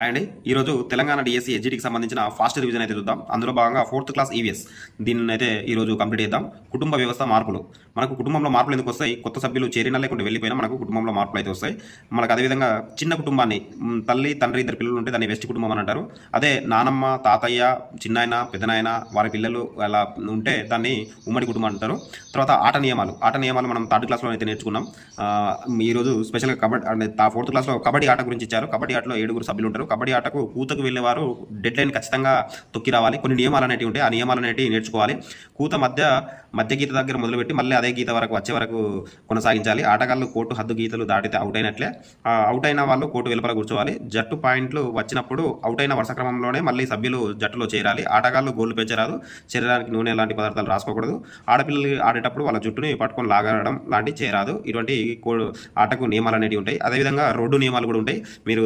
And ఈరోజు Telangana DSC ఎస్జిటికి సంబంధించిన fast revision అయితే చూద్దాం. అందులో భాగంగా 4th క్లాస్ ఈవీఎస్ దీన్ని అయితే ఈరోజు కంప్లీట్ చేద్దాం. కుటుంబ వ్యవస్థ మార్పులు. మనకు కుటుంబంలో మార్పులు ఎందుకు వస్తాయి? కొత్త సభ్యులు చేరినా లేకుండా వెళ్ళిపోయినా మనకు కుటుంబంలో మార్పులు అయితే వస్తాయి. మనకు అదేవిధంగా చిన్న కుటుంబాన్ని తల్లి తండ్రి ఇద్దరు పిల్లలు ఉంటే దాన్ని వెస్ట్ కుటుంబం అని అంటారు. అదే నానమ్మ తాతయ్య చిన్నాయన పెద్దనాయన వారి పిల్లలు అలా ఉంటే దాన్ని ఉమ్మడి కుటుంబం అంటారు. తర్వాత ఆట నియమాలు మనం 3rd క్లాస్లో అయితే నేర్చుకున్నాం. ఈరోజు స్పెషల్గా కబడ్డీ అంటే 4th క్లాస్లో కబడ్డీ ఆట గురించి ఇచ్చారు. కబడ్డీ ఆటలో 7 సభ్యులు ఉంటారు. కబడ్డీ ఆటకు కూతకు వెళ్ళేవారు డెడ్ లైన్ ఖచ్చితంగా తొక్కి రావాలి. కొన్ని నియమాలు అనేవి ఉంటాయి. ఆ నియమాలు అనేవి నేర్చుకోవాలి. కూత మధ్య గీత దగ్గర మొదలుపెట్టి మళ్ళీ అదే గీత వరకు వచ్చే వరకు కొనసాగించాలి. ఆటగాళ్ళు కోర్టు హద్దు గీతలు దాటితే అవుట్ అయినట్లే. అవుట్ అయిన వాళ్ళు కోర్టు వెలుపల కూర్చోవాలి. జట్టు పాయింట్లు వచ్చినప్పుడు అవుట్ అయిన వరుస క్రమంలోనే మళ్ళీ సభ్యులు జట్టులో చేరాలి. ఆటగాళ్ళు గోళ్లు పెంచరాదు. శరీరానికి నూనె లాంటి పదార్థాలు రాసుకోకూడదు. ఆడపిల్లలు ఆడేటప్పుడు వాళ్ళ జుట్టుని పట్టుకొని లాగడం లాంటివి చేయరాదు. ఇటువంటి ఆటకు నియమాలు అనేవి ఉంటాయి. అదేవిధంగా రోడ్డు నియమాలు కూడా ఉంటాయి. మీరు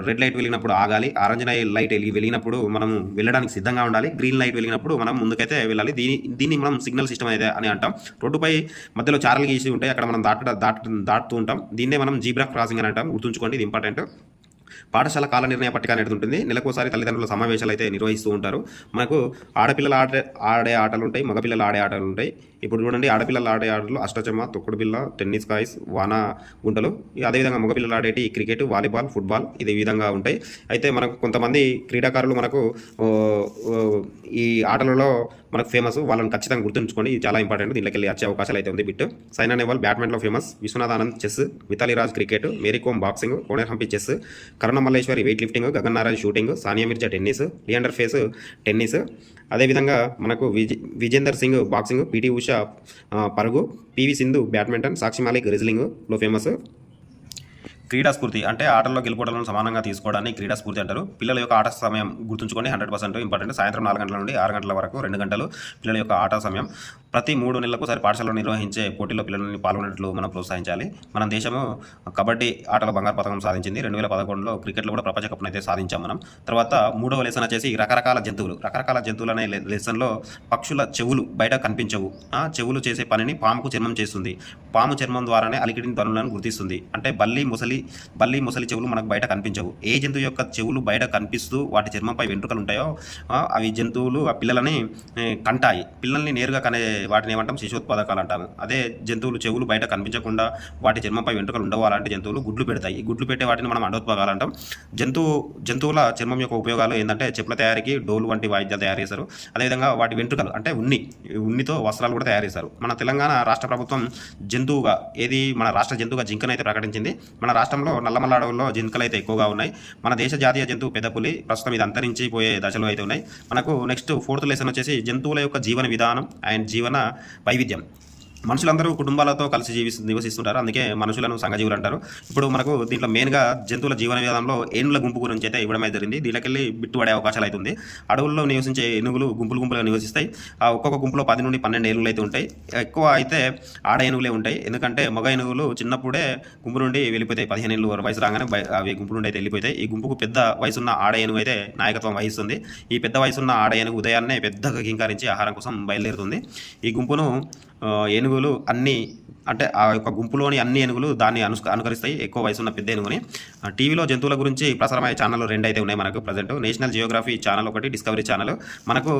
రెడ్ లైట్ వెలిగినప్పుడు ఆగాలి. ఆరెంజ్ లైట్ వెలిగినప్పుడు మనం వెళ్ళడానికి సిద్ధంగా ఉండాలి. గ్రీన్ లైట్ వెలిగినప్పుడు మనం ముందుకైతే వెళ్ళాలి. దీన్ని మనం సిగ్నల్ సిస్టమ్ అయితే అని అంటాం. రోడ్డుపై మధ్యలో చారలు గీసి ఉంటాయి. అక్కడ మనం దాటుతూ ఉంటాం. దీన్నే మనం జీబ్రా క్రాసింగ్ అని అంటాం. గుర్తుంచుకోండి, ఇది ఇంపార్టెంట్. పాఠశాల కాల నిర్ణయ పట్టిక అనేది ఉంటుంది. నెలకోసారి తల్లిదండ్రుల సమావేశాలు అయితే నిర్వహిస్తూ ఉంటారు. మనకు ఆడపిల్లలు ఆడే ఆటలు ఉంటాయి, మగపిల్లలు ఆడే ఆటలు ఉంటాయి. ఇప్పుడు చూడండి, ఆడపిల్లలు ఆడే ఆటలు అష్టచమ్మ, తొక్కుడు బిల్ల, టెన్నిస్ కాయిస్, వాన గుంటలు. అదేవిధంగా మగపిల్లలు ఆడేటి క్రికెట్, వాలీబాల్, ఫుట్బాల్ ఇది విధంగా ఉంటాయి. అయితే మనకు కొంతమంది క్రీడాకారులు మనకు ఈ ఆటలలో మనకు ఫేమస్. వాళ్ళని ఖచ్చితంగా గుర్తుంచుకోండి, ఇది చాలా ఇంపార్టెంట్. దీంట్లోకి వెళ్ళి వచ్చే అవకాశాలు అయితే ఉంది. బిట్ సైనా నెహ్వాల్ బ్యాడ్మింటన్లో famous, Viswanath Anand chess, Mithali Raj cricket, Mary Kom boxing, Koneru Humpy chess, Karuna Malleswari weightlifting, Gagan Narayan shooting, Sania Mirza tennis, Leander Paes tennis. అదేవిధంగా మనకు విజేందర్ సింగ్ బాక్సింగ్, పిటి ఉషా పరుగు, పివి సింధు బ్యాడ్మింటన్, సాక్షి మాలిక్ రెజ్లింగ్లో ఫేమస్. క్రీడాస్ఫూర్తి అంటే ఆటల్లో గెలుపోవడాలను సమానంగా తీసుకోవడాన్ని క్రీడాస్ఫూర్తి అంటారు. పిల్లల యొక్క ఆట సమయం గుర్తుంచుకోండి, 100% ఇంపార్టెంట్. సాయంత్రం 4 గంటల నుండి 6 గంటల వరకు 2 గంటలు పిల్లల యొక్క ఆట సమయం. ప్రతి 3 నెలలకు ఒకసారి పాఠశాలలో నిర్వహించే పోటీల్లో పిల్లల్ని పాల్గొనేట్లు మనం ప్రోత్సహించాలి. మన దేశము కబడ్డీ ఆటలో బంగారు పథకం సాధించింది. 2011లో క్రికెట్లో కూడా ప్రపంచ కప్ను అయితే సాధించాం మనం. తర్వాత 3వ లెసన్ వచ్చేసి రకరకాల జంతువులు అనే లెసన్లో పక్షుల చెవులు బయట కనిపించవు. చెవులు చేసే పనిని పాముకు చర్మం చేస్తుంది. పాము చర్మం ద్వారానే అలికిడిన ధ్వనులను గుర్తిస్తుంది. అంటే బల్లి ముసలి చెవులు మనకు బయట కనిపించవు. ఏ జంతువు యొక్క చెవులు బయట కనిపిస్తూ వాటి చర్మంపై వెంట్రుకలు ఉంటాయో అవి జంతువులు ఆ పిల్లలని కంటాయి. పిల్లల్ని నేరుగా వాటిని ఏమంటాం? శిశుత్పాదకాలు అంటాము. అదే జంతువులు చెవులు బయట కనిపించకుండా వాటి చర్మంపై వెంట్రుకలు ఉండవు. అలాంటి జంతువులు గుడ్లు పెడతాయి. ఈ గుడ్లు పెట్టే వాటిని మనం అండోత్పాదాలు అంటాం. జంతువుల చర్మం యొక్క ఉపయోగాలు ఏంటంటే చెప్పుల తయారీకి డోలు వంటి వాయిద్యాలు తయారు చేశారు. అదేవిధంగా వాటి వెంట్రుకలు అంటే ఉన్నితో వస్త్రాలు కూడా తయారు చేశారు. మన తెలంగాణ రాష్ట్ర ప్రభుత్వం మన రాష్ట్ర జంతువుగా జింకనైతే ప్రకటించింది. మన రాష్ట్రంలో నల్లమల్ల అడవుల్లో జింకలు అయితే ఎక్కువగా ఉన్నాయి. మన దేశ జాతీయ జంతువు పెద్దపులి. ప్రస్తుతం ఇది అంతరించిపోయే దశలో అయితే ఉన్నాయి. మనకు నెక్స్ట్ 4th లెసన్ వచ్చేసి జంతువుల యొక్క జీవన విధానం అండ్ జీవన వైవిధ్యం. మనుషులందరూ కుటుంబాలతో కలిసి నివసిస్తుంటారు. అందుకే మనుషులను సంఘజీవులు అంటారు. ఇప్పుడు మనకు దీంట్లో మెయిన్గా జంతువుల జీవన విధానంలో ఏనుగుల గుంపు గురించి అయితే ఇవ్వడం అయితే జరిగింది. దీనికెళ్ళి బిట్టుపడే అవకాశాలు అయితే ఉంది. అడవుల్లో నివసించే ఏనుగులు గుంపులుగా నివసిస్తాయి. ఒక్కొక్క గుంపులో 10 నుండి 12 ఏనుగులు అయితే ఉంటాయి. ఎక్కువ అయితే ఆడ ఏనుగులే ఉంటాయి. ఎందుకంటే మగ ఏనుగులు చిన్నప్పుడే గుంపు నుండి వెళ్ళిపోతాయి. 15 ఏళ్ళు వయసు రాగానే అవి గుంపు నుండి అయితే వెళ్ళిపోతాయి. ఈ గుంపుకు పెద్ద వయసున్న ఆడ ఏనుగు అయితే నాయకత్వం వహిస్తుంది. ఈ పెద్ద వయసున్న ఆడ ఏనుగు ఉదయాన్నే పెద్దగా కింకారించి ఆహారం కోసం బయలుదేరుతుంది. ఈ గుంపును ఏనుగులు అంటే ఆ యొక్క గుంపులోని అన్ని ఏనుగులు దాన్ని అనుకరిస్తాయి, ఎక్కువ వయసున్న పెద్ద ఏనుగుని. టీవీలో జంతువుల గురించి ప్రసారమయ్యే ఛానల్ 2 అయితే ఉన్నాయి మనకు ప్రజెంట్. నేషనల్ జియోగ్రఫీ ఛానల్ ఒకటి, డిస్కవరీ ఛానల్. మనకు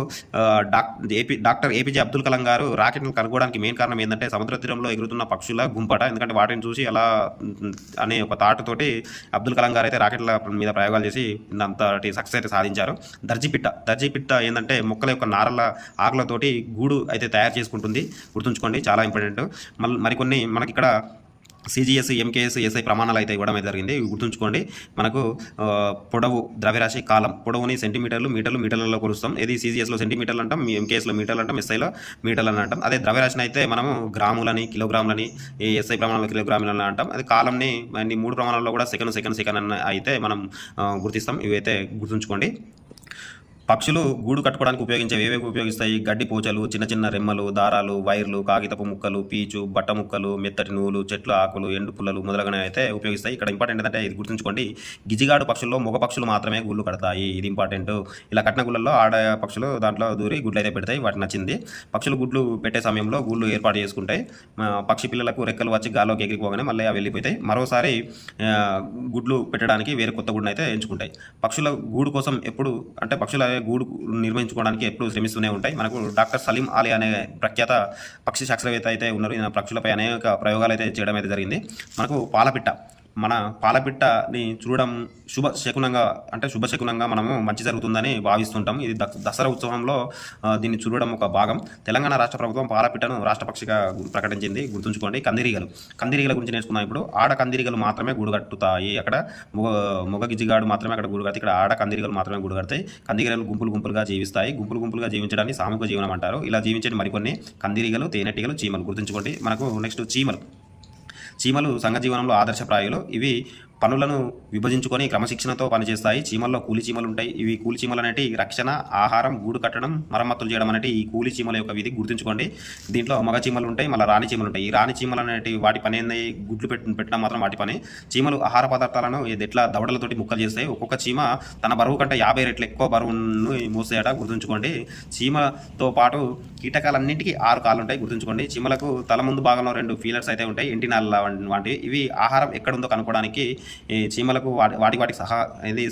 డాక్టర్ ఏపీజే అబ్దుల్ కలాం గారు రాకెట్ను కనుగోవడానికి మెయిన్ కారణం ఏంటంటే సముద్ర తీరంలో ఎగురుతున్న పక్షుల గుంపట. ఎందుకంటే వాటిని చూసి అలా అనే ఒక థాట్ తోటి అబ్దుల్ కలాం గారు అయితే రాకెట్ల మీద ప్రయోగాలు చేసి అంతటి సక్సెస్ అయితే సాధించారు. దర్జీపిట్ట ఏంటంటే మొక్కల యొక్క నారల ఆకులతోటి గూడు అయితే తయారు చేసుకుంటుంది. గుర్తుంచుకోండి, చాలా ఇంపార్టెంట్. మరికొన్ని మనకి ఇక్కడ CGS, MKS, SI ప్రమాణాలు అయితే ఇవ్వడం అయితే జరిగింది. ఇవి గుర్తుంచుకోండి. మనకు పొడవు, ద్రవ్యరాశి, కాలం. పొడవుని సెంటీమీటర్లు, మీటర్లలో కొలుస్తాం. ఇది CGSలో సెంటీమీటర్లు అంటాం, MKSలో మీటర్లు అంటాం, SIలో మీటర్లు అని అంటాం. అదే ద్రవ్యరాశిని అయితే మనము గ్రాములని, కిలోగ్రాములని, SI ప్రమాణాలు కిలోగ్రాములని అంటాం. అది కాలంని 3 ప్రమాణాల్లో కూడా సెకండ్ అని అయితే మనం గుర్తిస్తాం. ఇవైతే గుర్తుంచుకోండి. పక్షులు గూడు కట్టుకోవడానికి ఉపయోగించేవి ఏవేవి ఉపయోగిస్తాయి? గడ్డి పోచలు, చిన్న చిన్న రెమ్మలు, దారాలు, వైర్లు, కాగితపు ముక్కలు, పీచు, బట్ట ముక్కలు, మెత్తటి నూలు, చెట్ల ఆకులు, ఎండు పుల్లలు మొదలగునవి అయితే ఉపయోగిస్తాయి. ఇక్కడ ఇంపార్టెంట్ ఏంటంటే ఇది గుర్తుంచుకోండి, గిజిగాడు పక్షుల్లో మగ పక్షులు మాత్రమే గుళ్ళు కడతాయి. ఇది ఇంపార్టెంట్. ఇలా కట్టిన గుళ్ళల్లో ఆడ పక్షులు దాంట్లో దూరి గుడ్లు అయితే పెడతాయి. వాటికి నచ్చింది. పక్షులు గుడ్లు పెట్టే సమయంలో గూళ్ళు ఏర్పాటు చేసుకుంటాయి. పక్షి పిల్లలకు రెక్కలు వచ్చి గాల్లోకి ఎగిరిపోగానే మళ్ళీ అవి వెళ్ళిపోతాయి. మరోసారి గుడ్లు పెట్టడానికి వేరే కొత్త గుడ్ని అయితే ఎంచుకుంటాయి. పక్షుల గూడు కోసం ఎప్పుడు అంటే పక్షుల గూడు నిర్మించుకోవడానికి ఎప్పుడు శ్రమిస్తూనే ఉంటాయి. మనకు డాక్టర్ సలీం అలీ అనే ప్రఖ్యాత పక్షి శాస్త్రవేత్త అయితే ఉన్నారు. ఈయన పక్షులపై అనేక ప్రయోగాలు అయితే చేయడం అయితే జరిగింది. మనకు పాలపిట్ట, మన పాలపిట్టని చూడడం శుభశకునంగా మనము మంచి జరుగుతుందని భావిస్తుంటాం. ఇది దసరా ఉత్సవంలో దీన్ని చూడడం ఒక భాగం. తెలంగాణ రాష్ట్ర ప్రభుత్వం పాలపిట్టను రాష్ట్ర పక్షిగా ప్రకటించింది. గుర్తుంచుకోండి. కందిరీగల గురించి నేర్చుకున్నాం. ఇప్పుడు ఆడ కందిరీగలు మాత్రమే గూడు కట్టుతాయి. అక్కడ మొగ గిజిగాడు మాత్రమే అక్కడ గూడు కడతాయి. ఇక్కడ ఆడ కందిరీగలు మాత్రమే గూడు కడతాయి. కందిరీగలు గుంపులుగా జీవిస్తాయి. గుంపులుగా జీవించడాన్ని సామూహిక జీవనం అంటారు. ఇలా జీవించే మరికొన్ని కందిరీగలు, తేనెటీగలు, చీమలు. గుర్తుంచుకోండి. మనకు నెక్స్ట్ చీమలు సంఘజీవనంలో ఆదర్శప్రాయులు. ఇవి పనులను విభజించుకొని క్రమశిక్షణతో పనిచేస్తాయి. చీమల్లో కూలి చీమలు ఉంటాయి. ఇవి కూలి చీమలు అనేటి రక్షణ, ఆహారం, గూడు కట్టడం, మరమ్మతులు చేయడం అనేటి ఈ కూలి చీమల యొక్క విధి. గుర్తుంచుకోండి. దీంట్లో మగ చీమలు ఉంటాయి, మళ్ళీ రాణి చీమలు ఉంటాయి. ఈ రాణి చీమలు అనేటి వాటి పని ఏంది? గుడ్లు పెట్టడం మాత్రం వాటి పని. చీమలు ఆహార పదార్థాలను ఎట్లా దవడలతోటి ముక్కలు చేస్తాయి. ఒక్కొక్క చీమ తన బరువు కంటే 50 రెట్లు ఎక్కువ బరువును మోస్తాయట. గుర్తుంచుకోండి. చీమతో పాటు కీటకాలన్నింటికీ 6 కాళ్ళు ఉంటాయి. గుర్తుంచుకోండి. చీమలకు తల ముందు భాగంలో 2 ఫీలర్స్ అయితే ఉంటాయి, ఎంటినాల వంటివి. ఇవి ఆహారం ఎక్కడుందో కనుక్కోవడానికి ఈ చీమలకు వాటికి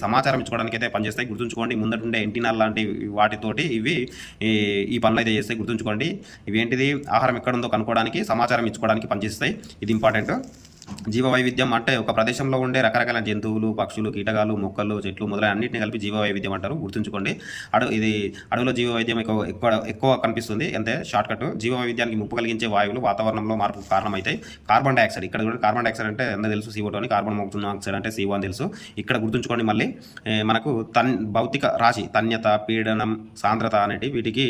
సమాచారం ఇచ్చుకోవడానికి అయితే పనిచేస్తాయి. గుర్తుంచుకోండి. ముందటుండే ఎంటినాల్ లాంటి వాటితోటి ఇవి ఈ పనులు అయితే చేస్తాయి. గుర్తుంచుకోండి. ఇవి ఏంటిది? ఆహారం ఎక్కడుందో కనుక్కోవడానికి, సమాచారం ఇచ్చుకోవడానికి పనిచేస్తాయి. ఇది ఇంపార్టెంట్. జీవ వైవిధ్యం అంటే ఒక ప్రదేశంలో ఉండే రకరకాల జంతువులు, పక్షులు, కీటకాలు, మొక్కలు, చెట్లు మొదలైన అన్నింటినీ కలిపి జీవ వైవిధ్యం అంటారు. గుర్తుంచుకోండి. అడవిలో జీవ వైవిధ్యం ఎక్కువ కనిపిస్తుంది. అంతే షార్ట్ కట్. జీవ వైవిధ్యానికి ముప్పు కలిగించే వాయువులు వాతావరణంలో మార్పుకు కారణమవుతాయి. Carbon dioxide. ఇక్కడ కూడా కార్బన్ డైఆక్సైడ్ అంటే అందరూ తెలుసు, CO2 అని. కార్బన్ మోనాక్సైడ్ అంటే CO అని తెలుసు. ఇక్కడ గుర్తుంచుకోండి. మళ్ళీ మనకు భౌతిక రాశి, తన్యత, పీడనం, సాంద్రత అనేటి వీటికి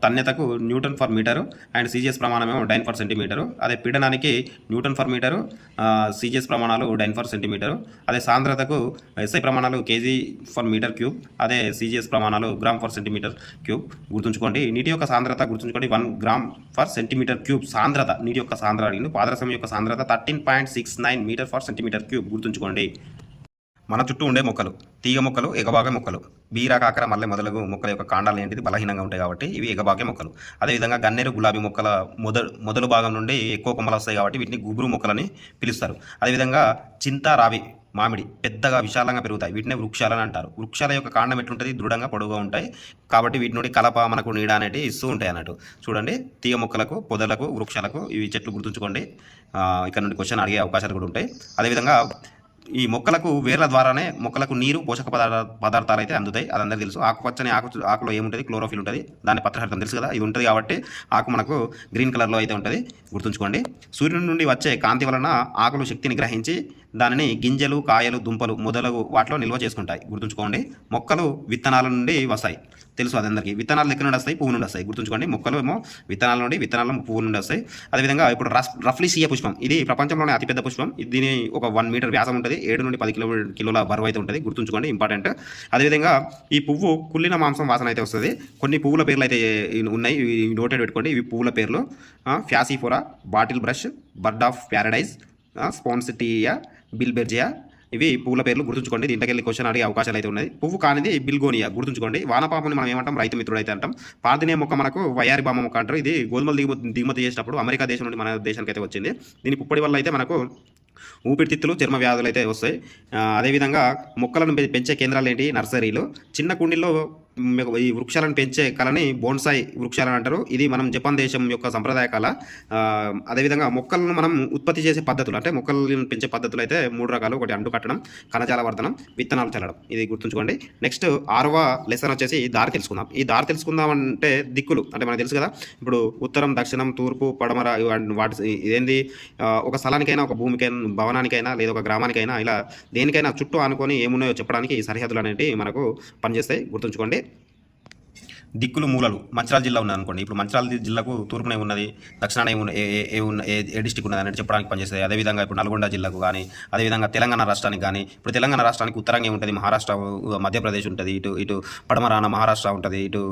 తన్యతకు newton per metre and CGS ప్రమాణమేమో డైన్ ఫర్ సెంటీమీటరు. అదే పీడనానికి న్యూటన్ ఫర్ మీటరు, CGS ప్రమాణాలు డైన్ ఫర్ సెంటీమీటరు. అదే సాంద్రతకు SI ప్రమాణాలు kg ఫర్ మీటర్ క్యూబ్. అదే CGS ప్రమాణాలు గ్రామ్ ఫర్ సెంటీమీటర్ క్యూబ్. గుర్తుంచుకోండి. నీటి యొక్క సాంద్రత గుర్తుంచుకోండి. 1 గ్రామ్ ఫర్ సెంటీమీటర్ క్యూబ్ సాంద్రత. నీటి యొక్క సాంద్రత అడిగింది. పాదరసం యొక్క సాంద్రత 13.69 మీటర్ ఫర్ సెంటీమీటర్ క్యూబ్. గుర్తుంచుకోండి. మన చుట్టూ ఉండే మొక్కలు, తీగ మొక్కలు, ఎగబాగే మొక్కలు, బీర, కాకర, మల్లె మొదలగు మొక్కల యొక్క కాండాలు ఏంటిది? బలహీనంగా ఉంటాయి కాబట్టి ఇవి ఎగబాగే మొక్కలు. అదేవిధంగా గన్నేరు, గులాబీ మొక్కల మొదలు భాగం నుండి ఎక్కువ కొమ్మలు వస్తాయి కాబట్టి వీటిని గుబురు మొక్కలని పిలుస్తారు. అదేవిధంగా చింత, రావి, మామిడి పెద్దగా విశాలంగా పెరుగుతాయి. వీటినే వృక్షాలని అంటారు. వృక్షాల యొక్క కాండం ఎట్లుంటుంది? దృఢంగా పొడవుగా ఉంటాయి కాబట్టి వీటి నుండి కలప, మనకు నీడ అనేవి ఇస్తూ ఉంటాయి అన్నట్టు. చూడండి. తీగ మొక్కలకు, పొదలకు, వృక్షాలకు ఇవి చెట్లు. గుర్తుంచుకోండి. ఇక్కడ నుండి క్వశ్చన్ అడిగే అవకాశాలు కూడా ఉంటాయి. అదేవిధంగా ఈ మొక్కలకు వేర్ల ద్వారానే మొక్కలకు నీరు, పోషక పదార్థాలు అయితే అందుతాయి. అది అందరికీ తెలుసు. ఆకుపచ్చని ఆకులో ఏముంటుంది? క్లోరోఫిల్ ఉంటుంది. దాని పత్రహరితం తెలుసు కదా. ఇది ఉంటుంది కాబట్టి ఆకు మనకు గ్రీన్ కలర్లో అయితే ఉంటుంది. గుర్తుంచుకోండి. సూర్యుడి నుండి వచ్చే కాంతి వలన ఆకులు శక్తిని గ్రహించి దానిని గింజలు, కాయలు, దుంపలు మొదలగు వాటిలో నిల్వ చేసుకుంటాయి. గుర్తుంచుకోండి. మొక్కలు విత్తనాల నుండి వస్తాయి. తెలుసు అది అందరికీ. విత్తనాలు ఎక్కడ నుండి వస్తాయి? పువ్వు నుండి వస్తాయి. గుర్తుంచుకోండి. మొక్కలు ఏమో విత్తనాల నుండి, విత్తనాలు పువ్వు నుండి వస్తాయి. అదేవిధంగా ఇప్పుడు రఫ్లీసియా పుష్పం. ఇది ప్రపంచంలోనే అతిపెద్ద పుష్పం. దీని ఒక 1 మీటర్ వ్యాసం ఉంటుంది. 7 నుండి 10 కిలోల బరువు అయితే ఉంటుంది. గుర్తుంచుకోండి. ఇంపార్టెంట్. అదేవిధంగా ఈ పువ్వు కుళ్ళిన మాంసం వాసన అయితే వస్తుంది. కొన్ని పువ్వుల పేర్లు అయితే ఉన్నాయి. నోటెడ్ పెట్టుకోండి. ఇవి పువ్వుల పేర్లు: ఫ్యాసిఫోరా, bottle brush, bird of paradise, స్పాన్సిటియా, బిల్బెర్జియా. ఇవి పువ్వుల పేర్లు. గుర్తుంచుకోండి. దీంట్లోకి వెళ్ళి క్వశ్చన్ అడిగే అవకాశాలు అయితే ఉన్నాయి. పువ్వు కానిది బిల్గోనియా. గుర్తుంచుకోండి. వానపాముని మనం ఏమంటాం? రైతు మిత్రుడు అయితే అంటాం. పార్దినే మొక్క మనకు వయారి బామ మొక్క అంటారు. ఇది గోధుమలు దిగుమతి చేసినప్పుడు అమెరికా దేశం నుండి మన దేశానికి అయితే వచ్చింది. దీని పుప్పడి వల్ల అయితే మనకు ఊపిరితిత్తులు, చర్మ వ్యాధులు అయితే వస్తాయి. అదేవిధంగా మొక్కలను పెంచే కేంద్రాలు ఏంటి? నర్సరీలు. చిన్న కుండీల్లో ఈ వృక్షాలను పెంచే కళని బోన్సాయి వృక్షాలని అంటారు. ఇది మనం జపాన్ దేశం యొక్క సంప్రదాయ కళ. అదేవిధంగా మొక్కలను మనం ఉత్పత్తి చేసే పద్ధతులు అంటే మొక్కలను పెంచే పద్ధతులు అయితే 3 రకాలు. ఒకటి అంటు కట్టడం, కణజాల వర్ధనం, విత్తనాలు చల్లడం. ఇది గుర్తుంచుకోండి. నెక్స్ట్ 6వ లెసన్ వచ్చేసి దారి తెలుసుకుందాం. ఈ దారి తెలుసుకుందాం అంటే దిక్కులు అంటే మనకు తెలుసు కదా. ఇప్పుడు ఉత్తరం, దక్షిణం, తూర్పు, పడమర వాటి ఇదేంది? ఒక స్థలానికైనా, ఒక భూమికైనా, భవనానికైనా, లేదా ఒక గ్రామానికైనా ఇలా దేనికైనా చుట్టూ ఆనుకొని ఏమున్నాయో చెప్పడానికి ఈ సరిహద్దులు అనేవి మనకు పనిచేస్తాయి. గుర్తుంచుకోండి. దిక్కులు మూలలు మంచిర్యాల జిల్లా ఉన్నది అనుకోండి. ఇప్పుడు మంచిర్యాల జిల్లాకు తూర్పున ఏమున్నది, దక్షిణాన ఏ డిస్టిక్ ఉన్నది అనేది చెప్పడానికి పనిచేస్తుంది. అదేవిధంగా ఇప్పుడు నల్గొండ జిల్లాకు కానీ, అదేవిధంగా తెలంగాణ రాష్ట్రానికి కానీ, ఇప్పుడు తెలంగాణ రాష్ట్రానికి ఉత్తరంగా ఉంటుంది మహారాష్ట్ర, మధ్యప్రదేశ్ ఉంటుంది, ఇటు ఇటు పడమరాన మహారాష్ట్ర ఉంటుంది, ఇటు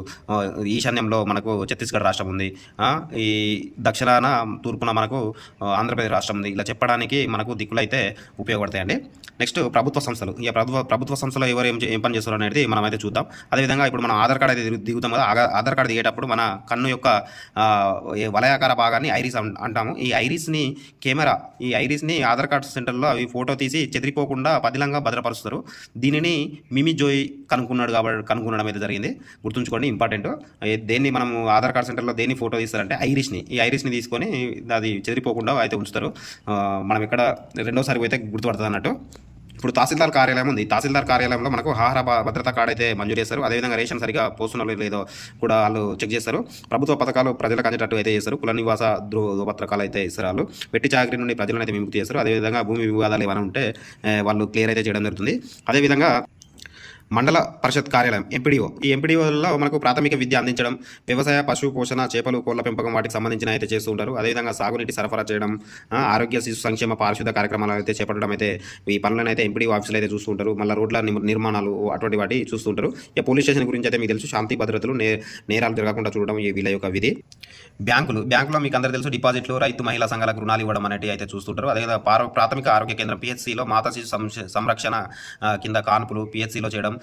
ఈశాన్యంలో మనకు ఛత్తీస్గఢ్ రాష్ట్రం ఉంది, ఈ దక్షిణాన తూర్పున మనకు ఆంధ్రప్రదేశ్ రాష్ట్రం ఉంది. ఇలా చెప్పడానికి మనకు దిక్కులు అయితే ఉపయోగపడతాయండి. నెక్స్ట్ ప్రభుత్వ సంస్థలు. ఇక ప్రభుత్వ సంస్థలు ఎవరు ఏం పని చేస్తారు అనేది మనం అయితే చూద్దాం. అదేవిధంగా ఇప్పుడు మనం ఆధార్ కార్డు అయితే దిగుతాం కదా, ఆధార్ కార్డు దిగేటప్పుడు మన కన్ను యొక్క వలయాకార భాగాన్ని ఐరిస్ అంటాము. ఈ ఐరిస్ని ఆధార్ కార్డు సెంటర్లో అవి ఫోటో తీసి చెదిరిపోకుండా పదిలంగా భద్రపరుస్తారు. దీనిని మిమి జోయ్ కనుక్కునడం అయితే జరిగింది. గుర్తుంచుకోండి, ఇంపార్టెంట్. దేన్ని మనం ఆధార్ కార్డు సెంటర్లో దేన్ని ఫోటో తీస్తారంటే ఈ ఐరిస్ని తీసుకొని అది చెదిరిపోకుండా అయితే ఉంచుతారు. మనం ఇక్కడ రెండోసారి పోతే గుర్తుపడుతుంది అన్నట్టు. ఇప్పుడు తహసీల్దార్ కార్యాలయం ఉంది. తహసీల్దార్ కార్యాలయంలో మనకు ఆహార భద్రతా కార్డు అయితే మంజూరు చేస్తారు. అదేవిధంగా రేషన్ సరిగా పోస్తున్నారో లేదో కూడా వాళ్ళు చెక్ చేస్తారు. ప్రభుత్వ పథకాలు ప్రజలకు అందేటట్టు అయితే చేస్తారు. కుల నివాస ధృవపత్రకాలు అయితే ఇస్తారు. వాళ్ళు వెట్టి చాకరీ నుండి ప్రజలను అయితే విముక్తి చేస్తారు. అదేవిధంగా భూమి వివాదాలు ఏమైనా ఉంటే వాళ్ళు క్లియర్ అయితే చేయడం జరుగుతుంది. అదేవిధంగా మండల పరిషత్ కార్యాలయం ఎంపీడీఓ. ఈ ఎంపీడీఓలో మనకు ప్రాథమిక విద్య అందించడం, వ్యవసాయ, పశు పోషణ, చేపలు, కోళ్ల పెంపకం వాటికి సంబంధించిన అయితే చేస్తూ ఉంటారు. అదేవిధంగా సాగునీటి సరఫరా చేయడం, ఆరోగ్య శిశు సంక్షేమ పారిశుద్ధ కార్యక్రమాలు అయితే చేపట్టడం అయితే ఈ పనులను అయితే ఎంపీడీఓ ఆఫీసులు అయితే చూస్తూ ఉంటారు. మళ్ళీ రోడ్ల నిర్మాణాలు అటువంటి వాటి చూస్తుంటారు. ఇక పోలీస్ స్టేషన్ గురించి అయితే మీకు తెలుసు, శాంతి భద్రతలు, నేరాలు జరగకుండా చూడడం ఈ వీళ్ళ యొక్క విధి. బ్యాంకులో మీకు అందరూ తెలుసు, డిపాజిట్లు, రైతు మహిళా సంఘాలకు రుణాలు ఇవ్వడం అనేవి అయితే చూస్తుంటారు. అదేవిధంగా ప్రాథమిక ఆరోగ్య కేంద్రం పిహెచ్సిలో మాతా శిశు సంరక్షణ కింద కాన్పులు పిహెచ్సిలో చేయడం,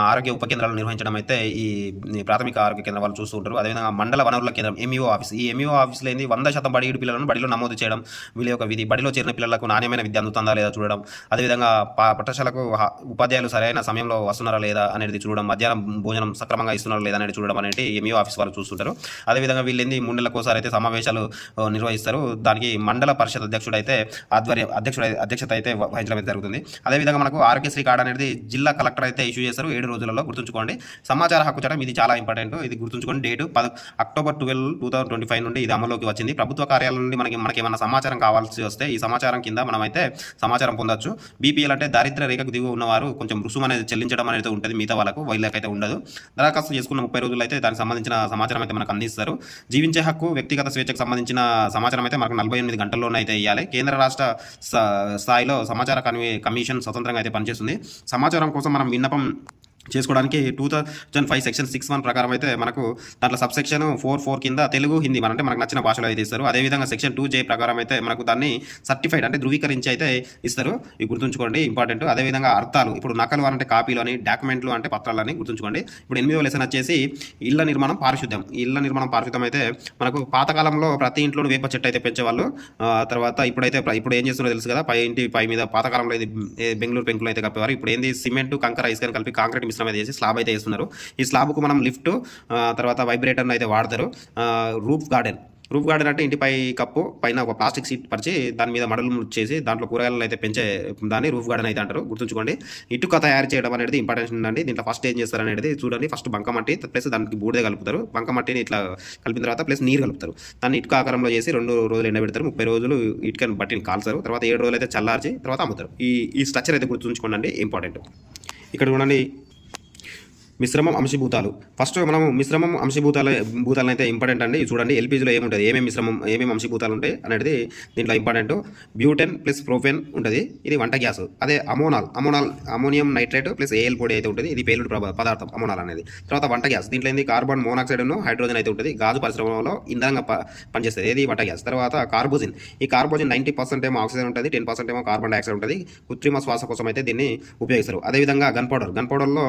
ఆరోగ్య ఉప కేంద్రాలు నిర్వహించడం అయితే ఈ ప్రాథమిక ఆరోగ్య కేంద్రం వాళ్ళు చూస్తూ ఉంటారు. అదేవిధంగా మండల వనరుల కేంద్రం ఎంఈఓ ఆఫీస్. ఈ ఎంఈఓ ఆఫీస్లో 100% బడియుడు పిల్లలను బడిలో నమోదు చేయడం వీళ్ళ యొక్క విధి. బడిలో చేరిన పిల్లలకు నాణ్యమైన విద్య అందుతుందా లేదా చూడడం, అదేవిధంగా పాఠశాలకు ఉపాధ్యాయులు సరైన సమయంలో వస్తున్నారా లేదా అనేది చూడడం, మధ్యాహ్నం భోజనం సక్రమంగా ఇస్తున్నారా లేదా అనేది చూడడం అనేది ఎంఈఓ ఆఫీస్ వాళ్ళు చూస్తుంటారు. అదేవిధంగా వీళ్ళు 3 నెలలకోసారి అయితే సమావేశాలు నిర్వహిస్తారు. దానికి మండల పరిషత్ అధ్యక్షుడు అయితే అధ్యక్షత అయితే వహించడం జరుగుతుంది. అదేవిధంగా మనకు ఆరోగ్యశ్రీ కార్డు అనేది జిల్లా కలెక్టర్ అయితే ఇష్యూ చేస్తారు 7 రోజులలో. గుర్తుంచుకోండి. సమాచార హక్కు చట్టం ఇది చాలా ఇంపార్టెంట్. ఇది గుర్తుంచుకోండి. డేటు అక్టోబర్ 12, 2025 నుండి ఇది అమల్లోకి వచ్చింది. ప్రభుత్వ కార్యాలయం నుండి మనకి ఏమైనా సమాచారం కావాల్సి వస్తే ఈ సమాచారం కింద మనం అయితే సమాచారం పొందొచ్చు. బీపీఎల్ అంటే దారిద్ర్య రేఖకు దిగువ ఉన్నవారు కొంచెం రుసుము అనేది చెల్లించడం అనేది ఉంటుంది. మిగతా వాళ్ళకు వీళ్ళకైతే ఉండదు. దరఖాస్తు చేసుకున్న 30 రోజులు అయితే దానికి సంబంధించిన సమాచారం అయితే మనకు అందిస్తారు. జీవించే హక్కు, వ్యక్తిగత స్వేచ్ఛకు సంబంధించిన సమాచారం అయితే మనకు 48 గంటల్లోనే అయితే ఇవ్వాలి. కేంద్ర రాష్ట్ర స్థాయిలో సమాచార కమిషన్ స్వతంత్రంగా అయితే పనిచేస్తుంది. సమాచారం కోసం మనం విన్నపం చేసుకోవడానికి 2005 సెక్షన్ 6(1) ప్రకారం అయితే మనకు దాంట్లో సబ్సెక్షన్ 4(4) కింద తెలుగు, హిందీ అంటే మనకు నచ్చిన భాషలో అయితే ఇస్తారు. అదేవిధంగా సెక్షన్ 2(J) ప్రకారం అయితే మనకు దాన్ని సర్టిఫైడ్ అంటే ధృవీకరించి అయితే ఇస్తారు. ఇవి గుర్తుంచుకోండి, ఇంపార్టెంట్. అదేవిధంగా అర్థాలు, ఇప్పుడు నకలు అంటే కాపీలు అని, డాక్యుమెంట్లు అంటే పత్రాలు అని గుర్తుంచుకోండి. ఇప్పుడు 8వ లెసన్ వచ్చేసి ఇళ్ల నిర్మాణం పారిశుద్ధ్యం. ఇళ్ల నిర్మాణం పారిశుద్ధ్యం అయితే మనకు పాతకాలంలో ప్రతి ఇంట్లో వేప చెట్టు అయితే పెంచేవాళ్ళు. తర్వాత ఇప్పుడు ఏం చేస్తున్నారో తెలుసు కదా, ఇంటి పై మీద పాతకాలంలో ఇది బెంగళూరు పెంకులు అయితే కప్పేవారు. ఇప్పుడు ఏంది సిమెంట్, కంకర, ఇసుకని కలిపి కాంక్రీట్ చేసి స్లాబ్ అయితే వేస్తున్నారు. ఈ స్లాబ్కు మనం లిఫ్ట్, తర్వాత వైబ్రేటర్ అయితే వాడతారు. రూఫ్ గార్డెన్ అంటే ఇంటిపై కప్పు పైన ఒక ప్లాస్టిక్ సీట్ పరిచి దాని మీద మడలు చేసి దాంట్లో కూరగాయలను అయితే పెంచే దాన్ని రూఫ్ గార్డెన్ అయితే అంటారు. గుర్తుంచుకోండి. ఇటుక తయారు చేయడం అనేది ఇంపార్టెంట్ ఉందండి. దీంట్లో ఫస్ట్ ఏం చేస్తారు అనేది చూడండి. ఫస్ట్ బంకమట్టి ప్లస్ దానికి బూడిద కలుపుతారు. బంకమట్టిని ఇట్లా కలిపిన తర్వాత ప్లస్ నీరు కలుపుతారు. దాన్ని ఇటుక ఆకారంలో చేసి 2 రోజులు ఎండబెడతారు. 30 రోజులు ఇటుకని బట్టిని కాల్చారు. తర్వాత 7 రోజులు అయితే చల్లార్చి తర్వాత అమ్ముతారు. ఈ స్ట్రక్చర్ అయితే గుర్తుంచుకోండి, ఇంపార్టెంట్. ఇక్కడ చూడండి, మిశ్రమం అంశీభూతాలు. ఫస్ట్ మనం మిశ్రమం భూతాలను అయితే ఇంపార్టెంట్ అండి. చూడండి ఎల్పీజీలో ఏముంటుంది, ఏమేమి అంశీభూతాలు ఉంటాయి అనేది దీంట్లో ఇంపార్టెంట్. బ్యూటెన్ ప్లస్ ప్రోపెన్ ఉంటుంది, ఇది వంట గ్యాస్. అదే అమోనియం నైట్రేట్ ప్లస్ ఏఎల్ పొడి అయితే ఉంటుంది, ఇది పేలుడు పదార్థం అమోనాల్ అనేది. తర్వాత వంట గ్యాస్, దీంట్లో ఏంది కార్బన్ మోనాక్సైడ్ హైడ్రోజన్ అయితే ఉంటుంది, గాజు పరిశ్రమలో ఇంధనంగా పనిచేస్తుంది, ఇది వంట గ్యాస్. తర్వాత కార్బోజిన్, ఈ కార్బోజిన్ 90% ఏమో ఆక్సిజన్ ఉంటుంది, 10% ఏమో కార్బన్ డైఆక్సైడ్ ఉంటుంది. కృత్రిమ శ్వాస కోసం అయితే దీన్ని ఉపయోగిస్తారు. అదేవిధంగా గన్ పౌడర్లో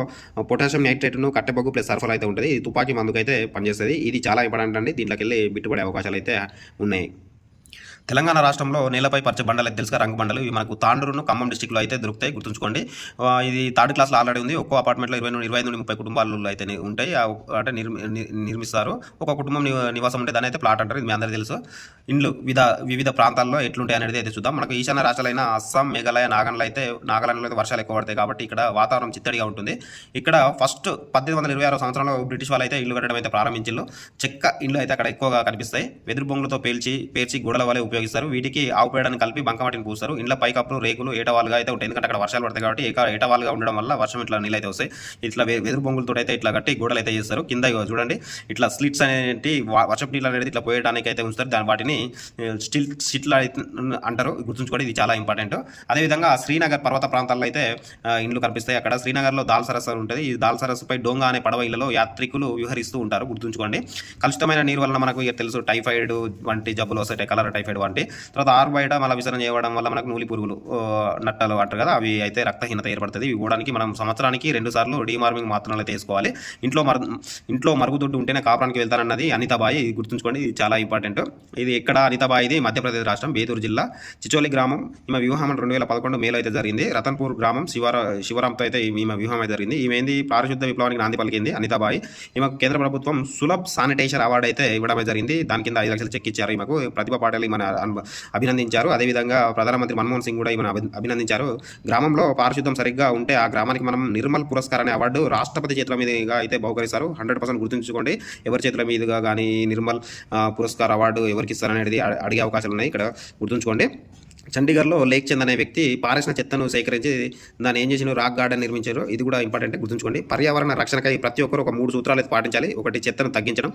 పొటాషియం నైట్రేట్ను, కట్టెబొగ్గు ప్లస్ సల్ఫర్ అయితే ఉంటుంది. ఇది తుపాకీ మందుకైతే పనిచేస్తుంది. ఇది చాలా ఇంపార్టెంట్ అండి. దీంట్లోకి వెళ్ళి బిట్టుబడే అవకాశాలు అయితే ఉన్నాయి. తెలంగాణ రాష్ట్రంలో నేలపై పరిచే బండలు అయితే తెలుసుగా, రంగు బండలు. ఇవి మనకు తాండూరును, ఖమ్మం డిస్టిక్లో అయితే దొరుకుతాయి. గుర్తుంచుకోండి. ఇది 3rd క్లాస్లో ఆల్రెడీ ఉంది. ఒక్కో అపార్ట్మెంట్లో 25 నుండి 30 కుటుంబాలు అయితే ఉంటాయి. అంటే నిర్మిస్తారు. ఒక కుటుంబం నివాసం ఉంటే దాని అయితే ప్లాట్ అంటారు. ఇది మీ అందరికీ తెలుసు. ఇండ్లు వివిధ ప్రాంతాల్లో ఎట్లుంటాయి అనేది అయితే చూద్దాం. మనకు ఈశాన్య రాష్ట్రాలైన అస్సాం, మేఘాలయ, నాగాలాండ్లో అయితే వర్షాలు ఎక్కువ పడతాయి కాబట్టి ఇక్కడ వాతావరణం చిత్తడిగా ఉంటుంది. ఇక్కడ ఫస్ట్ 1826 సంవత్సరంలో బ్రిటిష్ వాళ్ళు అయితే ఇల్లు కట్టడం అయితే ప్రారంభించారు. చెక్క ఇండ్లు అయితే అక్కడ ఎక్కువగా కనిపిస్తాయి. వెదురు బొంగులతో పేర్చి గోడల వలె ఉపయోగిస్తారు. వీటికి ఆవు పేడని కలిపి బంకమట్టిని పూస్తారు. ఇంట్లో పైకప్పులు రేకులు ఏటవాలుగా అయితే ఉంటాయి. ఎందుకంటే అక్కడ వర్షాలు పడతాయి కాబట్టి ఏటవాలుగా ఉండడం వల్ల వర్షం ఇట్లా నీళ్ళు అయితే వస్తాయి. ఇట్లా వెదురు బొంగులతో అయితే ఇట్లా కట్టి గోడలు అయితే చేస్తారు. కింద చూడండి ఇట్లా స్లిట్స్ అనేటి వర్షపు నీళ్ళు అనేది ఇట్లా పోయడానికి అయితే ఉంచుతారు. వాటిని స్టిల్ అంటారు, గుర్తుంచుకోండి, ఇది చాలా ఇంపార్టెంట్. అదేవిధంగా శ్రీనగర్ పర్వత ప్రాంతాల్లో అయితే ఇండ్లు కనిపిస్తాయి. అక్కడ శ్రీనగర్లో దాల్ సరస్సు ఉంటుంది. ఈ దాల్ సరస్సుపై డోంగా అనే పడవ ఇళ్లలో యాత్రికులు విహరిస్తూ ఉంటారు, గుర్తుంచుకోండి. కలుషితమైన నీరు వలన మనకు తెలుసు టైఫాయిడ్ వంటి జబ్బులు వస్తాయి, కలరా టైఫాయిడ్ వంటి. తర్వాత ఆరు బయట మల విసరణ చేయడం వల్ల మనకు నూలి పురుగులు నట్టలు అంటారు కదా, అవి అయితే రక్తహీనత ఏర్పడుతుంది. ఇవి పోవడానికి మనం సంవత్సరానికి 2 సార్లు డీమార్మింగ్ మాత్రలు అయితే వేసుకోవాలి. ఇంట్లో మరుగుదొడ్డు ఉంటేనే కాపురానికి వెళ్తానన్నది అనితాబాయి, గుర్తుంచుకోండి, ఇది చాలా ఇంపార్టెంట్. ఇది ఎక్కడ అనితాబాయి, ఇది మధ్యప్రదేశ్ రాష్ట్రం బేతూరు జిల్లా చిచోలి గ్రామం. ఈమె వివాహం 2011 మేలో అయితే జరిగింది. రతన్పూర్ గ్రామం శివరాంతో అయితే ఈమె వివాహం అయితే జరిగింది. ఈమె ఏంది పారిశుద్ధ విప్లవానికి నాంది పలికింది అనితాబాయి. ఈమెకు కేంద్ర ప్రభుత్వం సులభ్ శానిటైజర్ అవార్డు అయితే ఇవ్వడమే జరిగింది. దాని కింద 5 లక్షలు చెక్ ఇచ్చారు. ఈమెకు ప్రతిభా పాటిల్ ఈమెను అభినందించారు. అదేవిధంగా ప్రధానమంత్రి మన్మోహన్ సింగ్ కూడా ఈమెను అభినందించారు. గ్రామంలో పారిశుద్ధం సరిగ్గా ఉంటే ఆ గ్రామానికి మనం నిర్మల్ పురస్కార్ అనే అవార్డు రాష్ట్రపతి చేతుల మీదుగా అయితే బహుకరిస్తారు. 100% గుర్తుంచుకోండి. ఎవరి చేతుల మీదుగా కానీ నిర్మల్ పురస్కార్ అవార్డు ఎవరికి ఇస్తారనేది అడిగే అవకాశాలు ఉన్నాయి, ఇక్కడ గుర్తుంచుకోండి. చండీగఢ్లో లేక్ చంద్ అనే వ్యక్తి పారేసిన చెత్తను సేకరించి దాన్ని ఏం చేసిన రాక్ గార్డెన్ నిర్మించారు. ఇది కూడా ఇంపార్టెంట్, గుర్తుంచుకోండి. పర్యావరణ రక్షణకై ప్రతి ఒక్కరు ఒక 3 సూత్రాలు అయితే పాటించాలి. ఒకటి చెత్తను తగ్గించడం,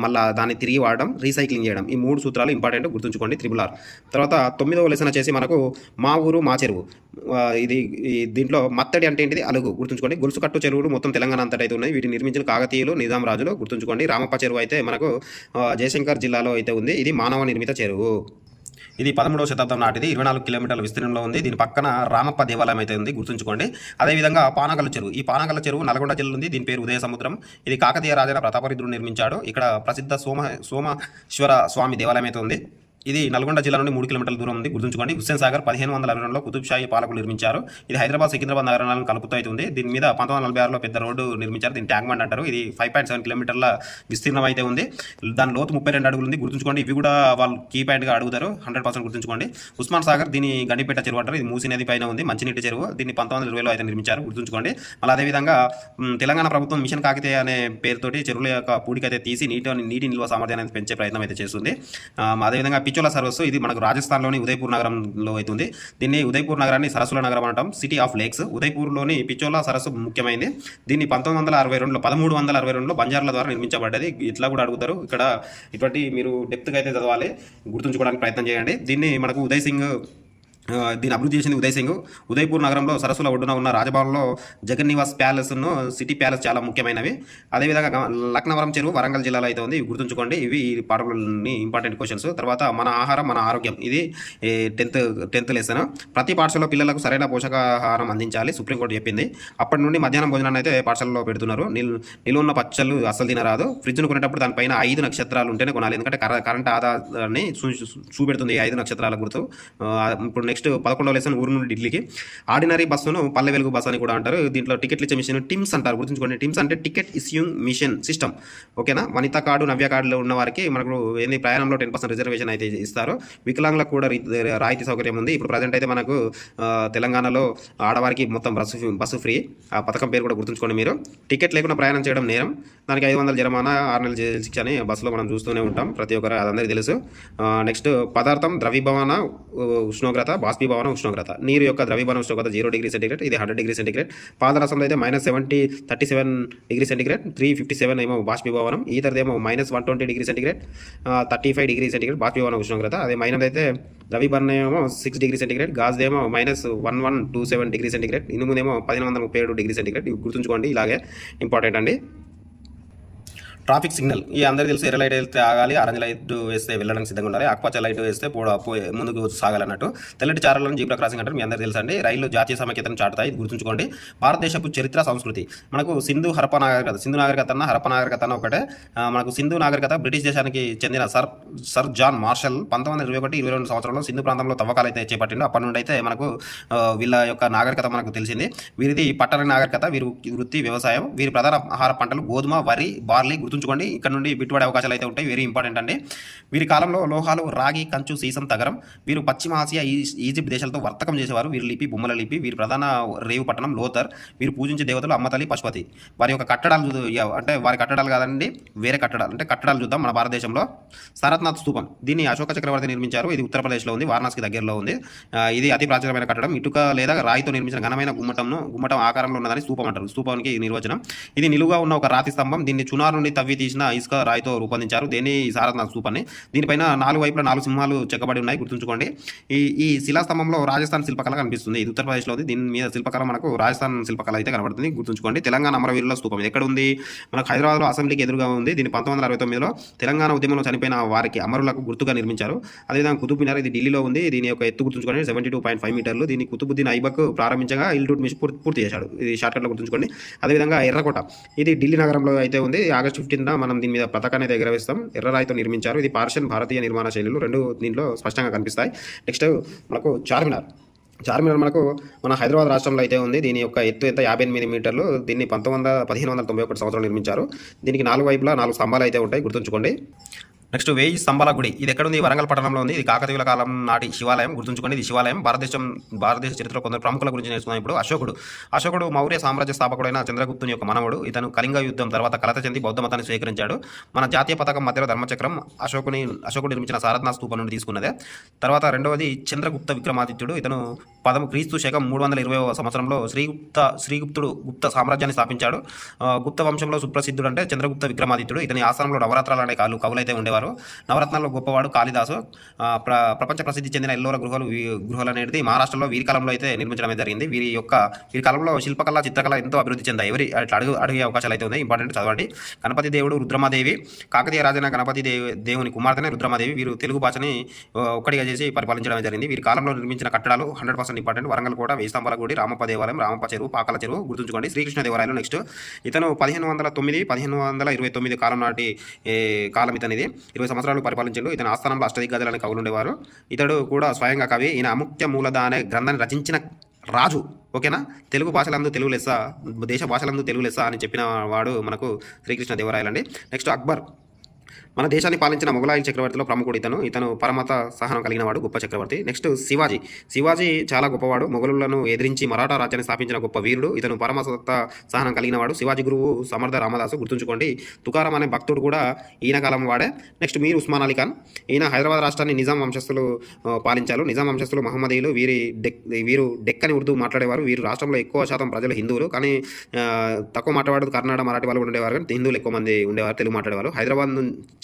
మళ్ళీ దాన్ని తిరిగి వాడడం, రీసైక్లింగ్ చేయడం. ఈ 3 సూత్రాలు ఇంపార్టెంట్, గుర్తుంచుకోండి. RRR. తర్వాత 9వ లెసన్ వచ్చేసి మనకు మా ఊరు మా చెరువు. దీంట్లో మత్తడి అంటే ఏంటిది? అలుగు, గుర్తుంచుకోండి. గొలుసుకట్టు చెరువులు మొత్తం తెలంగాణ అంతటా అయితే ఉన్నాయి. వీటిని నిర్మించిన కాకతీయులు, నిజాం రాజులు, గుర్తుంచుకోండి. రామప్ప చెరువు అయితే మనకు జయశంకర్ జిల్లాలో అయితే ఉంది. ఇది మానవ నిర్మిత చెరువు. ఇది 13వ శతాబ్దం నాటిది. 24 కిలోమీటర్ల విస్తీర్ణంలో ఉంది. దీని పక్కన రామప్ప దేవాలయం అయితే ఉంది, గుర్తుంచుకోండి. అదేవిధంగా పానగల్ల చెరువు. ఈ పానగల్ల చెరువు నల్గొండ జిల్లా ఉంది. దీని పేరు ఉదయ సముద్రం. ఇది కాకతీయ రాజైన ప్రతాపరుద్రుడు నిర్మించాడు. ఇక్కడ ప్రసిద్ధ సోమేశ్వర స్వామి దేవాలయం అయితే ఉంది. ఇది నల్గొండ జిల్లా నుండి 3 కిలోమీటర్ల దూరం ఉంది, గుర్తుంచుకోండి. హుస్సేన్ సాగర్ 1522లో కుతుబ్షాహీ పాలకులు నిర్మించారు. ఇది హైదరాబాద్ సికింద్రాబాద్ నగరాలను కలుపుతూ అయితే ఉంది. దీని మీద 1946లో పెద్ద రోడ్డు నిర్మించారు. దీన్ని ట్యాంక్ బండ్ అంటారు. ఇది 5.7 కిలోమీటర్ల విస్తీర్ణం అయితే ఉంది. దాని లోతు 32 అడుగులు ఉంది, గుర్తుంచుకోండి. ఇవి కూడా వాళ్ళు కీ పాయింట్గా అడుగుతారు, 100% గుర్తుంచుకోండి. ఉస్మాన్ సాగర్, దీని గండిపేట చెరువు అంటారు. ఇది మూసీ నది పైన ఉంది, మంచినీటి చెరువు. దీన్ని 1920లో అయితే నిర్మించారు, గుర్తుంచుకోండి. మళ్ళీ అదేవిధంగా తెలంగాణ ప్రభుత్వం మిషన్ కాకతీయ అనే పేరుతోటి చెరువుల యొక్క పూడికైతే తీసి నీటి నిల్వ సామర్థ్యాన్ని పెంచే ప్రయత్నం అయితే చేస్తుంది. అదేవిధంగా పిచోలా సరస్సు, ఇది మనకు రాజస్థాన్లోని ఉదయపూర్ నగరంలో అవుతుంది. దీన్ని ఉదయపూర్ నగరాన్ని సరస్సుల నగరం అంటాం, సిటీ ఆఫ్ లేక్స్. ఉదయపూర్లోని పిచోలా సరస్సు ముఖ్యమైనది. దీన్ని 1362లో బంజారాల ద్వారా నిర్మించబడ్డది. ఇట్లా కూడా అడుగుతారు. ఇక్కడ ఇటువంటి మీరు డెప్త్గా అయితే చదవాలి, గుర్తుంచుకోవడానికి ప్రయత్నం చేయండి. దీన్ని మనకు దీన్ని అభివృద్ధి చేసింది ఉదయ్ సింగ్. ఉదయపూర్ నగరంలో సరస్సుల ఒడ్డున ఉన్న రాజభవన్లో జగన్ నివాస్ ప్యాలెస్ను సిటీ ప్యాలెస్ చాలా ముఖ్యమైనవి. అదేవిధంగా లక్నవరం చెరువు వరంగల్ జిల్లాలో అయితే ఉంది, గుర్తుంచుకోండి. ఇవి పాఠంలోని ఇంపార్టెంట్ క్వశ్చన్స్. తర్వాత మన ఆహారం మన ఆరోగ్యం, ఇది 10th లెసన్. ప్రతి పాఠశాలలో పిల్లలకు సరైన పోషకాహారం అందించాలి, సుప్రీంకోర్టు చెప్పింది. అప్పటి నుండి మధ్యాహ్నం భోజనాన్ని అయితే పాఠశాలలో పెడుతున్నారు. నిలువ పచ్చళ్ళు అస్సలు తినరాదు. ఫ్రిడ్జ్ను కొనేటప్పుడు దానిపైన 5 నక్షత్రాలు ఉంటేనే కొనాలి, ఎందుకంటే కరెంట్ ఆదాయాన్ని చూపెడుతుంది 5 నక్షత్రాల గుర్తు. ఇప్పుడు నెక్స్ట్ 11వ లెసన్ ఊరు నుండి ఢిల్లీకి. ఆర్డినరీ బస్సును పల్లె వెలుగు బస్సు అని కూడా అంటారు. దీంట్లో టికెట్లు ఇచ్చే మిషన్ టిమ్స్ అంటారు, గుర్తుంచుకోండి. టిమ్స్ అంటే టికెట్ ఇష్యూయింగ్ మిషన్ సిస్టమ్, ఓకేనా. వనితా కార్డు, నవ్య కార్డులో ఉన్న వారికి మనకు ఏంది ప్రయాణంలో 10% రిజర్వేషన్ అయితే ఇస్తారు. వికలాంగులకు కూడా రాయితీ సౌకర్యం ఉంది. ఇప్పుడు ప్రజెంట్ అయితే మనకు తెలంగాణలో ఆడవారికి మొత్తం బస్సు ఫ్రీ. ఆ పథకం పేరు కూడా గుర్తుంచుకోండి మీరు. టికెట్ లేకుండా ప్రయాణం చేయడం నేరం, దానికి 500 జరిమానా, 6 నెలల జైలు శిక్ష అని బస్సులో మనం చూస్తూనే ఉంటాం, ప్రతి ఒక్కరు, అదందరికీ తెలుసు. నెక్స్ట్ పదార్థం ద్రవీభవన ఉష్ణోగ్రత, బాష్పీభవన ఉష్ణోగ్రత. నీరు యొక్క ద్రవీభవన ఉష్ణోగ్రత 0 డిగ్రీ సెంటీగ్రేడ్, ఇది 100 డిగ్రీ సెంటీగ్రేడ్. పాదరసంలో అయితే -37 డిగ్రీ సెంటీగ్రేడ్, 357 ఏమో బాష్పీభవనం. ఈతరదేమో -120 డిగ్రీ సెంటీగ్రేడ్, 35 డిగ్రీ సెంటీగ్రేడ్ బాష్పీభవన ఉష్ణోగ్రత. అదే మైనది అయితే ద్రవీభవనం ఏమో 6 డిగ్రీ సెంటీగ్రేడ్, గాజ్దేమో -1127 డిగ్రీ సెంటీగ్రేడ్, ఇనుముదేమో 1137 డిగ్రీ సెంటీగ్రేడ్. ఇవి గుర్తుంచుకోండి, ఇలాగే ఇంపార్టెంట్ అండి. ట్రాఫిక్ సిగ్నల్, ఈ అందరికీ తెలుసు. ఎర్ర లైట్ వేస్తే ఆగాలి, ఆరెంజ్ లైట్ వేస్తే వెళ్ళడానికి సిద్ధంగా ఉండాలి, ఆకుపచ్చ లైట్ వేస్తే ముందుకు సాగాలన్నట్టు. తెల్లటి చారలను జీబ్రా క్రాసింగ్ అంటారు, మీ అందరికీ తెలుసు అండి. రైళ్లు జాతీయ సమైక్యతను చాటుతాయి, ఇది గుర్తుంచుకోండి. భారతదేశపు చరిత్ర సంస్కృతి, మనకు సింధు నాగరికత హరప్ప నాగరికత ఒకటే. మనకు సింధు నాగరికత బ్రిటిష్ దేశానికి చెందిన సర్ జాన్ మార్షల్ 1921-22 సంవత్సరంలో సింధు ప్రాంతంలో తవ్వకాలు అయితే చేపట్టిండు. అప్పటి నుండి అయితే మనకు వీళ్ళ యొక్క నాగరికత మనకు తెలిసింది. వీరిది పట్టణ నాగరికత, వీరి వృత్తి వ్యవసాయం. వీరి ప్రధాన ఆహార పంటలు గోధుమ, వరి, బార్లీ. గుర్తుంచుకోండి. ఇక్కడ నుండి బిట్టుబడే అవకాశాలు అయితే ఉంటాయి. వెరీ ఇంపార్టెంట్ అండి. వీరి కాలంలో లోహాలు, రాగి, కంచు, సీసం, తగరం. వీరు పశ్చిమ ఆసియా, ఈజిప్ట్ దేశాలతో వర్తకం చేసేవారు. వీరి లిపి బొమ్మల లిపి. వీరి ప్రధాన రేవు పట్టణం లోతర్. వీరు పూజించే దేవతలు అమ్మతల్లి, పశుపతి. వారి యొక్క కట్టడాలు అంటే వారి కట్టడాలు కాదండి, వేరే కట్టడాలు అంటే కట్టడాలు చూద్దాం. మన భారతదేశంలో సారనాథ్ స్తూపం, దీన్ని అశోక చక్రవర్తి నిర్మించారు. ఇది ఉత్తరప్రదేశ్లో ఉంది, వారణాసికి దగ్గరలో ఉంది. ఇది అతి ప్రాచీనమైన కట్టడం. ఇటుక లేదా రాయితో నిర్మించిన ఘనమైన గుమ్మటం ఆకారంలో ఉన్నదని స్తూపం అంటారు. స్తూపానికి నిర్వచనం: ఇది నిలువుగా ఉన్న ఒక రాతి స్తంభం. దీన్ని చునార్ నుండి తవ్వి తీసిన ఇసుక రాయితో రూపొందించారు. దీన్ని సారనాథ్ స్తూపాన్ని. దీనిపైన 4 వైపులా 4 సింహాలు చెక్కబడి ఉన్నాయి, గుర్తుంచుకోండి. ఈ శిలాస్తంభంలో రాజస్థాన్ శిల్పకళ కనిపిస్తుంది. ఇది ఉత్తరప్రదేశ్లో ఉంది. దీని మీద శిల్పకళ మనకు రాజస్థాన్ శిల్పకళ అయితే కనబడుతుంది, గుర్తుంచుకోండి. తెలంగాణ అమరవీరుల స్తూపం ఇది ఎక్కడ ఉంది? మనకు హైదరాబాద్లో అసెంబ్లీకి ఎదురుగా ఉంది. దీన్ని 1969లో తెలంగాణ ఉద్యమంలో చనిపోయిన వారికి అమరులకు గుర్తుగా నిర్మించారు. అదేవిధంగా కుతుబ్ మినార్, ఇది ఢిల్లీలో ఉంది. దీని యొక్క ఎత్తు గుర్తుంచుకోండి 72.5 మీటర్లు. దీన్ని కుతుబుద్దీన్ ఐబక్ ప్రారంభించగా ఇల్టుట్మిష్ పూర్తి చేశాడు. ఇది షార్ట్కట్లో గుర్తుంచుకోండి. అదేవిధంగా ఎర్రకోట, ఇది ఢిల్లీ నగరంలో అయితే ఉంది. ఆగస్టు 15న మనం దీని మీద పతాకాన్ని అయితే ఎగరవేస్తాం. ఎర్రరాయితో నిర్మించారు. ఇది పార్షియన్ భారతీయ నిర్మాణ శైలులు రెండు దీంట్లో స్పష్టంగా కనిపిస్తాయి. నెక్స్ట్ మనకు చార్మినార్ మనకు మన హైదరాబాద్ రాష్ట్రంలో అయితే ఉంది. దీని యొక్క ఎత్తు ఎంత? 58 మీటర్లు. దీన్ని 1591 సంవత్సరంలో నిర్మించారు. దీనికి 4 వైపులా 4 స్తంభాలు అయితే ఉంటాయి, గుర్తుంచుకోండి. నెక్స్ట్ 1000 స్తంభాల గుడి, ఇది ఎక్కడ ఉంది? వరంగల్ పట్టణంలో ఉంది. ఇది కాకతీయుల కాలం నాటి శివాలయం, గుర్తుంచుకోండి. ఇది శివాలయం. భారతదేశ చరిత్రలో కొందరు ప్రముఖుల గురించి నేర్చుకున్నాం. ఇప్పుడు అశోకుడు మౌర్య సామ్రాజ్య స్థాపకుడైన చంద్రగుప్తుని యొక్క మనవడు. ఇతను కళింగ యుద్ధం తర్వాత కలత చెంది బౌద్ధ మతాన్ని స్వీకరించాడు. మన జాతీయ పతాకం మధ్యలో ధర్మచక్రం అశోకుడు నిర్మించిన సారనాథ్ స్తూపం నుండి తీసుకున్నదే. తర్వాత రెండవది చంద్రగుప్త విక్రమాదిత్యుడు. ఇతను క్రీస్తు శకం 320వ సంవత్సరంలో శ్రీగుప్తుడు గుప్త సామ్రాజ్యాన్ని స్థాపించాడు. గుప్త వంశంలో సుప్రసిద్ధుడు అంటే చంద్రగుప్త విక్రమాదిత్యుడు. ఇతని ఆస్థానంలో నవరాత్రాలు అనే కవులైతే ఉండేవారు. నవరత్నాల్లో గొప్పవాడు కాళిదాసు. ప్రపంచ ప్రసిద్ధి చెందిన ఎల్లోరా గృహాలు అనేది మహారాష్ట్రలో వీరి కాలంలో అయితే నిర్మించడం జరిగింది. వీరి కాలంలో శిల్పకళ, చిత్రకళ ఎంతో అభివృద్ధి చెందాయి. అట్లా అడిగే అవకాశాలు అయితే ఉన్నాయి, ఇంపార్టెంట్, చదవండి. గణపతి దేవుడు, రుద్రమాదేవి. కాకతీయ రాజైన గణపతి దేవుని కుమార్తెనే రుద్రమాదేవి. వీరు తెలుగు భాషని ఒక్కడిగా చేసి పరిపాలించడం జరిగింది. వీరి కాలంలో నిర్మించిన కట్టడాలు 100% ఇంపార్టెంట్. వరంగల్ కోట, 1000 స్తంభాల గుడి, రామప్ప దేవాలయం, రామప్ప చెరువు, పాకాల చెరువు, గుర్తుంచుకోండి. శ్రీకృష్ణ దేవాలయం. నెక్స్ట్ ఇతను 1509-1529 కాలం నాటి కాలం ఇతనిది. 20 సంవత్సరాలు పరిపాలించాడు. ఇతని ఆస్థానంలో అష్టదిగ్గజాలు అనే కవులు ఉండేవారు. ఇతడు కూడా స్వయంగా కవి. ఈయన అముఖ్య మూలద అనే గ్రంథాన్ని రచించిన రాజు. ఓకేనా? తెలుగు భాషలందు తెలుగు లెస్స, దేశ భాషలందు తెలుగు లెస్స అని చెప్పిన వాడు మనకు శ్రీకృష్ణ దేవరాయలండి. నెక్స్ట్ అక్బర్, మన దేశాన్ని పాలించిన మొఘలాయి చక్రవర్తిలో ప్రముఖుడు ఇతను పరమత సహనం కలిగిన వాడు, గొప్ప చక్రవర్తి. నెక్స్ట్ శివాజీ చాలా గొప్పవాడు. మొఘలులను ఎదిరించి మరాఠా రాజ్యాన్ని స్థాపించిన గొప్ప వీరుడు. ఇతను పరమత సహనం కలిగిన వాడు. శివాజీ గురువు సమర్థ రామదాసు, గుర్తుంచుకోండి. తుకారం అనే భక్తుడు కూడా ఈయన కాలం వాడే. నెక్స్ట్ మీర్ ఉస్మాన్ అలీ ఖాన్, ఈయన హైదరాబాద్ రాష్ట్రాన్ని నిజాం వంశస్థులు పాలించారు. నిజాం వంశస్థులు మహమ్మదీయులు. వీరు డెక్కని ఉర్దూ మాట్లాడేవారు. వీరు రాష్ట్రంలో ఎక్కువ శాతం ప్రజలు హిందువులు, కానీ తక్కువ మాట్లాడేవారు కన్నడ, మరాఠీ వాళ్ళు ఉండేవారు, కానీ హిందువులు ఎక్కువ మంది ఉండేవారు, తెలుగు మాట్లాడేవారు. హైదరాబాద్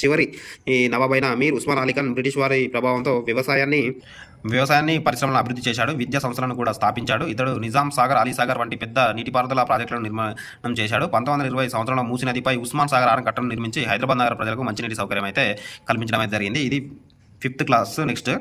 చివరి ఈ నవాబైన మీర్ ఉస్మాన్ అలీ ఖాన్ బ్రిటిష్ వారి ప్రభావంతో వ్యవసాయాన్ని పరిశ్రమలను అభివృద్ధి చేశాడు. విద్యా సంస్థలను కూడా స్థాపించాడు. ఇతడు నిజాం సాగర్, అలీ సాగర్ వంటి పెద్ద నీటిపారుదల ప్రాజెక్టులను నిర్మాణం చేశాడు. 1920 సంవత్సరంలో మూసీ నదిపై ఉస్మాన్ సాగర్ ఆనకట్టను నిర్మించి హైదరాబాద్ నగర ప్రజలకు మంచినీటి సౌకర్యం అయితే కల్పించడం అయితే జరిగింది. ఇది 5th క్లాస్. నెక్స్ట్